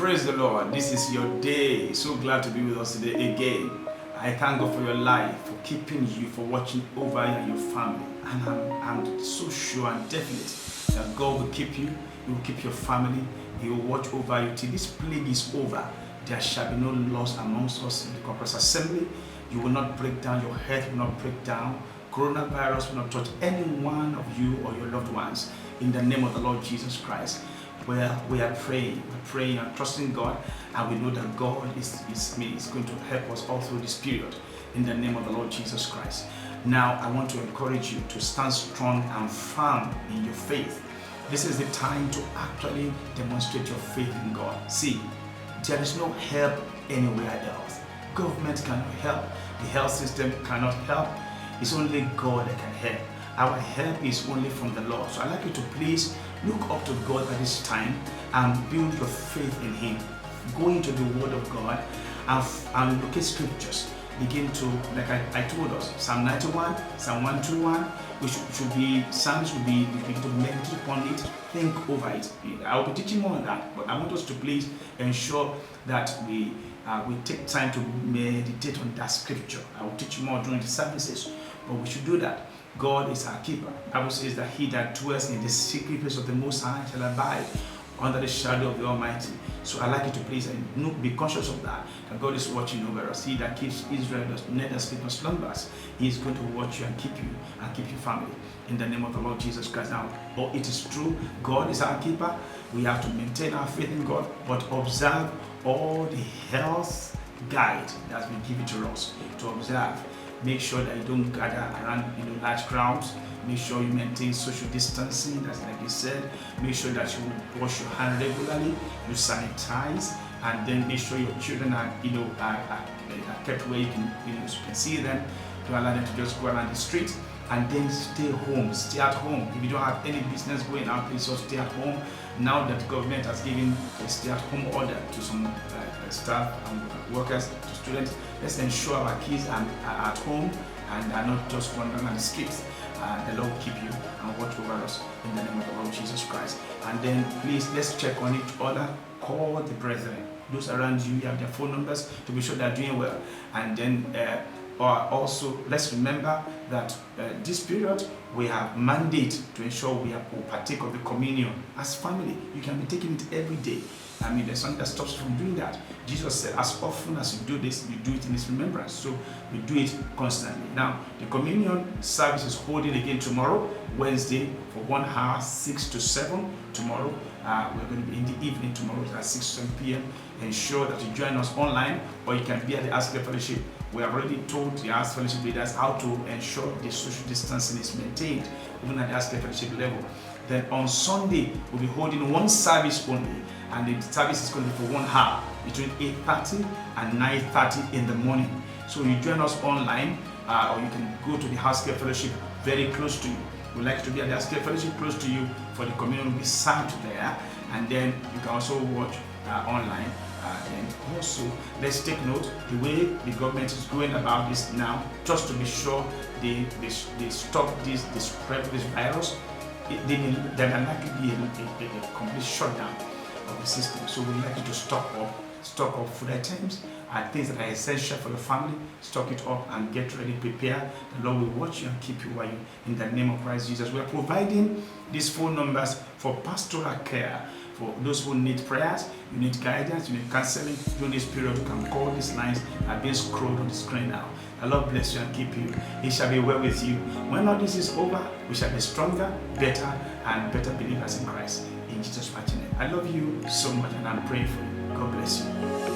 Praise the Lord. This is your day. So glad to be with us today again. I thank God for your life, for keeping you, for watching over you and your family. And I'm so sure and definite that God will keep you, He will keep your family, He will watch over you till this plague is over. There shall be no loss amongst us in the Conquerors Assembly. You will not break down, your health will not break down. Coronavirus will not touch any one of you or your loved ones. In the name of the Lord Jesus Christ. Where we are praying and trusting God, and we know that God is going to help us all through this period in the name of the Lord Jesus Christ. Now, I want to encourage you to stand strong and firm in your faith. This is the time to actually demonstrate your faith in God. See, there is no help anywhere else. Government cannot help. The health system cannot help. It's only God that can help. Our help is only from the Lord. So I'd like you to please look up to God at this time and build your faith in Him. Go into the Word of God and look at scriptures. Begin to, like I told us, Psalm 91, Psalm 121, which should be, Psalms will be, we begin to meditate upon it, think over it. I will be teaching more on that, but I want us to please ensure that we take time to meditate on that scripture. I will teach more during the services, but we should do that. God is our keeper. The Bible says that he that dwells in the secret place of the Most High shall abide under the shadow of the Almighty. So I like you to please be conscious of that God is watching over us. He that keeps Israel does neither sleep nor slumbers. He is going to watch you and keep your family in the name of the Lord Jesus Christ. Now, it is true, God is our keeper. We have to maintain our faith in God, but observe all the health guide that has been given to us to observe. Make sure that you don't gather around large crowds. Make sure you maintain social distancing, that's like you said. Make sure that you wash your hands regularly, you sanitize, and then make sure your children are kept where you can see them. Don't allow them to just go around the street. And then stay home, stay at home. If you don't have any business going out, please just stay at home. Now that the government has given a stay-at-home order to some staff and workers, to students, let's ensure our kids are at home and are not just wandering on the streets. The Lord will keep you and watch over us in the name of the Lord Jesus Christ. And then please, let's check on each other. Call the brethren. Those around you have their phone numbers to be sure they're doing well. And then also, let's remember that this period we have mandate to ensure we partake of the communion as family. You can be taking it every day. I mean, there's something that stops you from doing that. Jesus said, as often as you do this, you do it in His remembrance. So we do it constantly. Now, the communion service is holding again tomorrow, Wednesday, for 1 hour, 6 to 7. Tomorrow, we're going to be in the evening tomorrow at 6 to 7 p.m. Ensure that you join us online, or you can be at the Ask Fellowship. We have already told the Ask Fellowship leaders how to ensure the social distancing is maintained, even at the Ask Fellowship level. Then on Sunday, we'll be holding one service only, and the service is going to be for 1 hour, between 8:30 and 9:30 in the morning. So you join us online, or you can go to the House Care Fellowship very close to you. We'd like to be at the House Care Fellowship close to you for the communion will be served there, and then you can also watch online. And also, let's take note the way the government is going about this now, just to be sure they stop they spread this virus. There will likely be a complete shutdown of the system. So we'd like you to stock up food items and things that are essential for the family. Stock it up and get ready, prepare. The Lord will watch you and keep you while you in the name of Christ Jesus. We are providing these phone numbers for pastoral care. For those who need prayers, you need guidance, you need counseling during this period, you can call these lines that are being scrolled on the screen now. The Lord bless you and keep you. He shall be well with you. When all this is over, we shall be stronger, better, and better believers in Christ. In Jesus' mighty name. I love you so much and I'm praying for you. God bless you.